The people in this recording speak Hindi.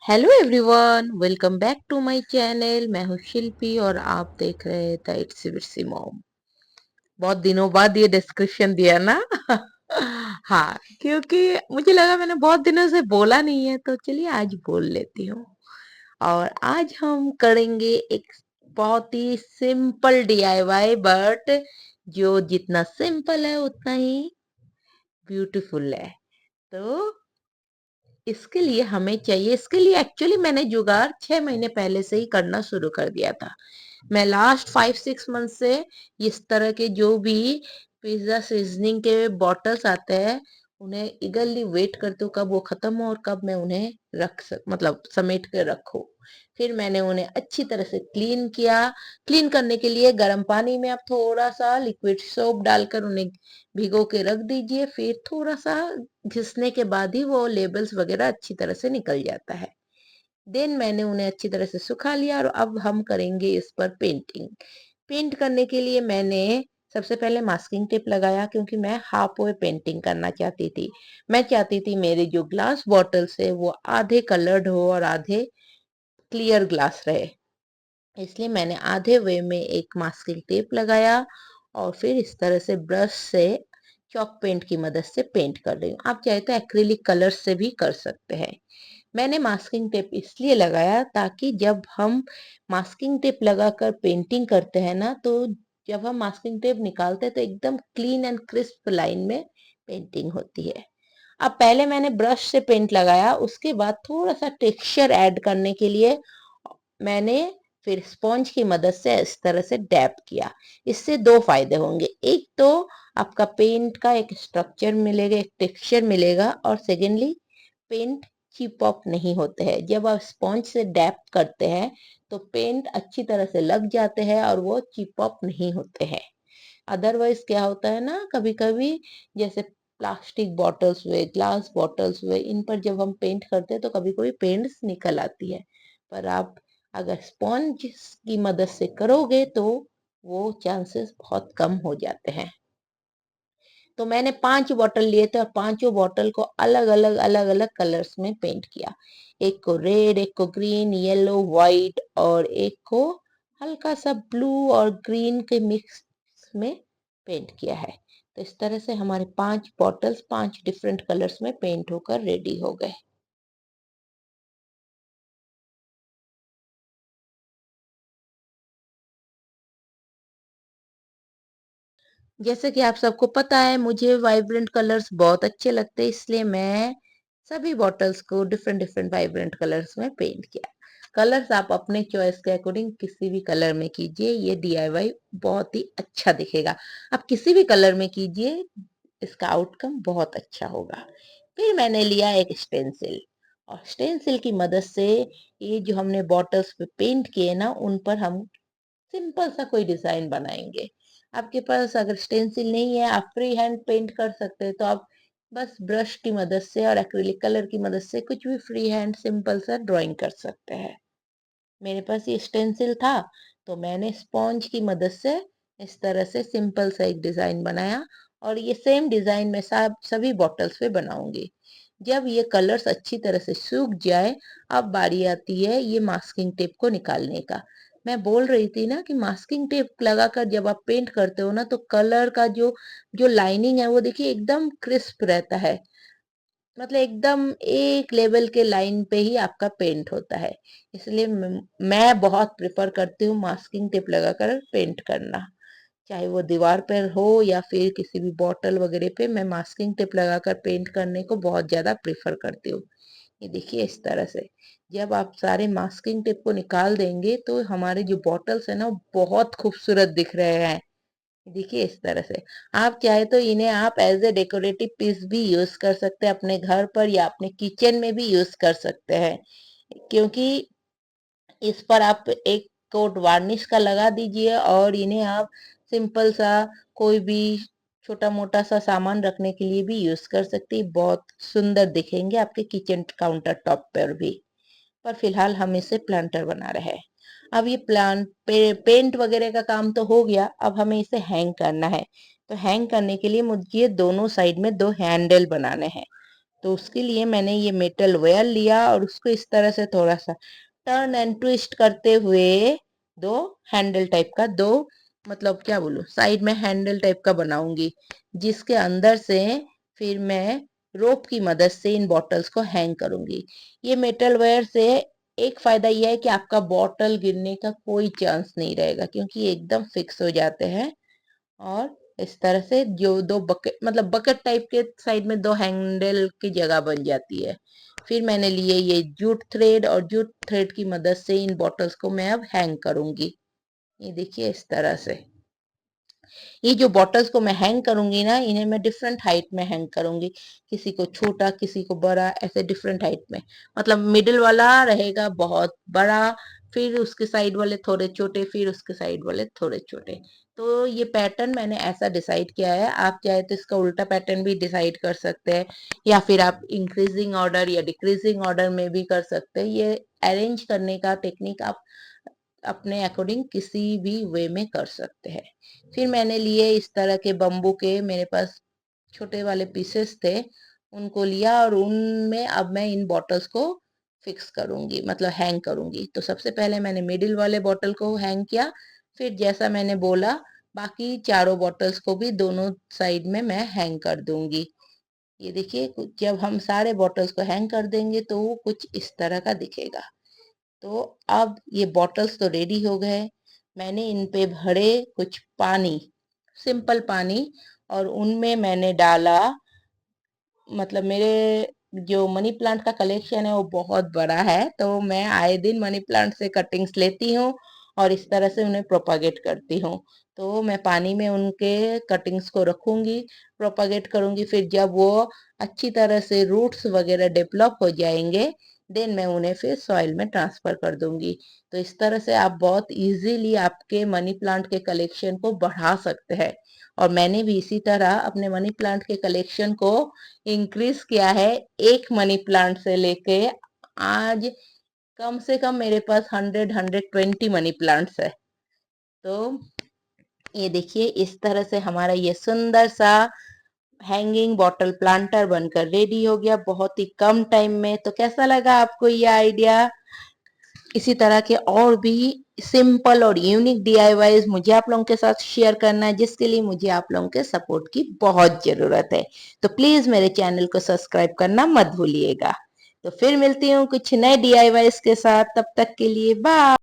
Hello everyone, welcome back to my channel. मैं हूँ शिल्पी और आप देख रहे हैं द इट्स विट्सी मॉम। बहुत दिनों बाद ये डिस्क्रिप्शन दिया ना। हाँ, क्योंकि मुझे लगा मैंने बहुत दिनों से बोला नहीं है, तो चलिए आज बोल लेती हूँ। और आज हम करेंगे एक बहुत ही सिंपल डीआईवाई, बट जो जितना सिंपल है उतना ही ब्यूटीफुल है। तो इसके लिए हमें चाहिए, इसके लिए एक्चुअली मैंने जुगाड़ 6 महीने पहले से ही करना शुरू कर दिया था। मैं लास्ट 5-6 मंथ से इस तरह के जो भी पिज्जा सीजनिंग के बॉटल्स आते हैं, उन्हें इगरली वेट करती हूँ कब वो खत्म हो और कब मैं उन्हें मतलब समेट कर रखूं। फिर मैंने उन्हें अच्छी तरह से क्लीन किया। क्लीन करने के लिए गर्म पानी में आप थोड़ा सा लिक्विड सोप डालकर उन्हें भिगो के रख दीजिए। फिर थोड़ा सा घिसने के बाद ही वो लेबल्स वगैरह अच्छी तरह से निकल जाता है। देन मैंने उन्हें अच्छी तरह से सुखा लिया और अब हम करेंगे इस पर पेंटिंग। पेंट करने के लिए मैंने सबसे पहले मास्किंग टेप लगाया, क्योंकि मैं हाफ वे पेंटिंग करना चाहती थी। मैं चाहती थी मेरे जो ग्लास बॉटल्स है वो आधे कलर्ड हो और आधे क्लियर ग्लास रहे। इसलिए मैंने आधे वे में एक मास्किंग टेप लगाया और फिर इस तरह से ब्रश से चॉक पेंट की मदद से पेंट कर रही हूँ। आप चाहे तो एक्रिलिक कलर से भी कर सकते हैं। मैंने मास्किंग टेप इसलिए लगाया ताकि जब हम मास्किंग टेप लगाकर पेंटिंग करते हैं ना, तो जब हम मास्किंग टेप निकालते हैं तो एकदम क्लीन एंड क्रिस्प लाइन में पेंटिंग होती है। अब पहले मैंने ब्रश से पेंट लगाया, उसके बाद थोड़ा सा टेक्सचर ऐड करने के लिए मैंने फिर स्पॉन्ज की मदद से इस तरह से डैप किया। इससे दो फायदे होंगे, एक तो आपका पेंट का एक स्ट्रक्चर मिलेगा, एक टेक्सचर मिलेगा, और सेकेंडली पेंट चिप ऑफ नहीं होते हैं। जब आप स्पॉन्ज से डैप करते हैं तो पेंट अच्छी तरह से लग जाते हैं और वो चिप ऑफ नहीं होते हैं। अदरवाइज क्या होता है ना, कभी कभी जैसे प्लास्टिक बॉटल्स हुए, ग्लास बॉटल्स हुए, इन पर जब हम पेंट करते हैं तो कभी कभी पेंट्स निकल आती है। पर आप अगर स्पॉन्ज की मदद से करोगे तो वो चांसेस बहुत कम हो जाते हैं। तो मैंने 5 बॉटल लिए थे और पांचों बॉटल को अलग अलग कलर्स में पेंट किया। एक को रेड, एक को ग्रीन, येलो, व्हाइट और एक को हल्का सा ब्लू और ग्रीन के मिक्स में पेंट किया है। तो इस तरह से हमारे 5 बॉटल्स 5 डिफरेंट कलर्स में पेंट होकर रेडी हो गए। जैसे कि आप सबको पता है, मुझे वाइब्रेंट कलर्स बहुत अच्छे लगते हैं, इसलिए मैं सभी बॉटल्स को डिफरेंट डिफरेंट वाइब्रेंट कलर्स में पेंट किया। कलर्स आप अपने चॉइस के अकॉर्डिंग किसी भी कलर में कीजिए, ये डीआईवाई बहुत ही अच्छा दिखेगा। आप किसी भी कलर में कीजिए, इसका आउटकम बहुत अच्छा होगा। फिर मैंने लिया एक स्टेंसिल, और स्टेंसिल की मदद से ये जो हमने बॉटल्स पे पेंट किए ना, उन पर हम सिंपल सा कोई डिजाइन बनाएंगे। आपके पास अगर स्टेंसिल नहीं है, आप फ्री हैंड पेंट कर सकते हैं, तो आप बस ब्रश की मदद से और एक्रिलिक कलर की मदद से कुछ भी फ्री हैंड सिंपल सा ड्राइंग कर सकते हैं। मेरे पास ये स्टेंसिल था, तो मैंने स्पॉन्ज की मदद से इस तरह से सिंपल सा एक डिजाइन बनाया, और ये सेम डिजाइन मैं सब सभी बॉटल्स पे बनाऊंगी। जब ये कलर्स अच्छी तरह से सूख जाए, अब बारी आती है ये मास्किंग टेप को निकालने का। मैं बोल रही थी ना कि मास्किंग टेप लगाकर जब आप पेंट करते हो ना, तो कलर का जो जो लाइनिंग है वो देखिए एकदम क्रिस्प रहता है। मतलब एकदम एक लेवल के लाइन पे ही आपका पेंट होता है। इसलिए मैं बहुत प्रेफर करती हूँ मास्किंग टेप लगाकर पेंट करना। चाहे वो दीवार पर हो या फिर किसी भी बॉटल वगैरह पे, मैं मास्किंग टेप लगाकर पेंट करने को बहुत ज्यादा प्रेफर करती हूँ। ये देखिए इस तरह से जब आप सारे मास्किंग टेप को निकाल देंगे तो हमारे जो बॉटल्स है ना वो बहुत खूबसूरत दिख रहे हैं। देखिए इस तरह से आप चाहे तो इन्हें आप एज ए डेकोरेटिव पीस भी यूज कर सकते हैं, अपने घर पर या अपने किचन में भी यूज कर सकते हैं। क्योंकि इस पर आप एक कोट वार्निश का लगा दीजिए और इन्हें आप सिंपल सा कोई भी छोटा मोटा सा सामान रखने के लिए भी यूज कर सकते हैं। बहुत सुंदर दिखेंगे आपके किचन काउंटर टॉप पर भी। पर फिलहाल हम इसे प्लांटर बना रहे हैं। अब ये पेंट वगैरह का काम तो हो गया, अब हमें इसे हैंग करना है। तो हैंग करने के लिए मुझे दोनों साइड में 2 हैंडल बनाने हैं। तो उसके लिए मैंने ये मेटल वेयर लिया और उसको इस तरह से थोड़ा सा टर्न एंड ट्विस्ट करते हुए दो हैंडल टाइप का, दो मतलब क्या बोलूं, साइड में हैंडल टाइप का बनाऊंगी, जिसके अंदर से फिर मैं रोप की मदद से इन बॉटल्स को हैंग करूंगी। ये मेटल वेयर से एक फायदा यह है कि आपका बॉटल गिरने का कोई चांस नहीं रहेगा, क्योंकि ये एकदम फिक्स हो जाते हैं। और इस तरह से जो दो बकेट मतलब बकेट टाइप के साइड में दो हैंडल की जगह बन जाती है। फिर मैंने लिए ये जूट थ्रेड और जूट थ्रेड की मदद से इन बॉटल्स को मैं अब हैंग करूंगी। ये देखिए इस तरह से ये जो बॉटल्स को मैं हैंग करूंगी ना, इन्हें मैं डिफरेंट हाइट में हैंग करूंगी, किसी को छोटा किसी को बड़ा, ऐसे डिफरेंट हाइट में। मतलब मिडिल वाला रहेगा बहुत बड़ा, फिर उसके साइड वाले थोड़े छोटे, फिर उसके साइड वाले थोड़े छोटे। तो ये पैटर्न मैंने ऐसा डिसाइड किया है। आप चाहे तो इसका उल्टा पैटर्न भी डिसाइड कर सकते हैं, या फिर आप इंक्रीजिंग ऑर्डर या डिक्रीजिंग ऑर्डर में भी कर सकते हैं। ये अरेंज करने का टेक्निक आप अपने अकॉर्डिंग किसी भी वे में कर सकते हैं। फिर मैंने लिए इस तरह के बम्बू के, मेरे पास छोटे वाले पीसेस थे, उनको लिया और उनमें अब मैं इन बॉटल्स को फिक्स करूंगी, मतलब हैंग करूंगी। तो सबसे पहले मैंने मिडिल वाले बॉटल को हैंग किया, फिर जैसा मैंने बोला बाकी चारों बॉटल्स को भी दोनों साइड में मैं हैंग कर दूंगी। ये देखिए जब हम सारे बॉटल्स को हैंग कर देंगे तो वो कुछ इस तरह का दिखेगा। तो अब ये बॉटल्स तो रेडी हो गए। मैंने इन पे भरे कुछ पानी, सिंपल पानी, और उनमें मैंने डाला, मतलब मेरे जो मनी प्लांट का कलेक्शन है वो बहुत बड़ा है, तो मैं आए दिन मनी प्लांट से कटिंग्स लेती हूँ और इस तरह से उन्हें प्रोपागेट करती हूँ। तो मैं पानी में उनके कटिंग्स को रखूंगी, प्रोपागेट करूंगी, फिर जब वो अच्छी तरह से रूट्स वगैरह डेवलप हो जाएंगे, देन मैं उन्हें फिर सॉइल में ट्रांसफर कर दूंगी। तो इस तरह से आप बहुत इजीली आपके मनी प्लांट के कलेक्शन को बढ़ा सकते हैं। और मैंने भी इसी तरह अपने मनी प्लांट के कलेक्शन को इंक्रीज किया है। एक मनी प्लांट से लेके आज कम से कम मेरे पास 100-120 मनी प्लांट्स है। तो ये देखिए इस तरह से हमारा ये सुंदर सा हैंगिंग बॉटल प्लांटर बनकर रेडी हो गया बहुत ही कम टाइम में। तो कैसा लगा आपको ये आइडिया? इसी तरह के और भी सिंपल और यूनिक डीआईवाईज मुझे आप लोगों के साथ शेयर करना है, जिसके लिए मुझे आप लोगों के सपोर्ट की बहुत जरूरत है। तो प्लीज मेरे चैनल को सब्सक्राइब करना मत भूलिएगा। तो फिर मिलती हूँ कुछ नए डीआईवाईज के साथ, तब तक के लिए बाय।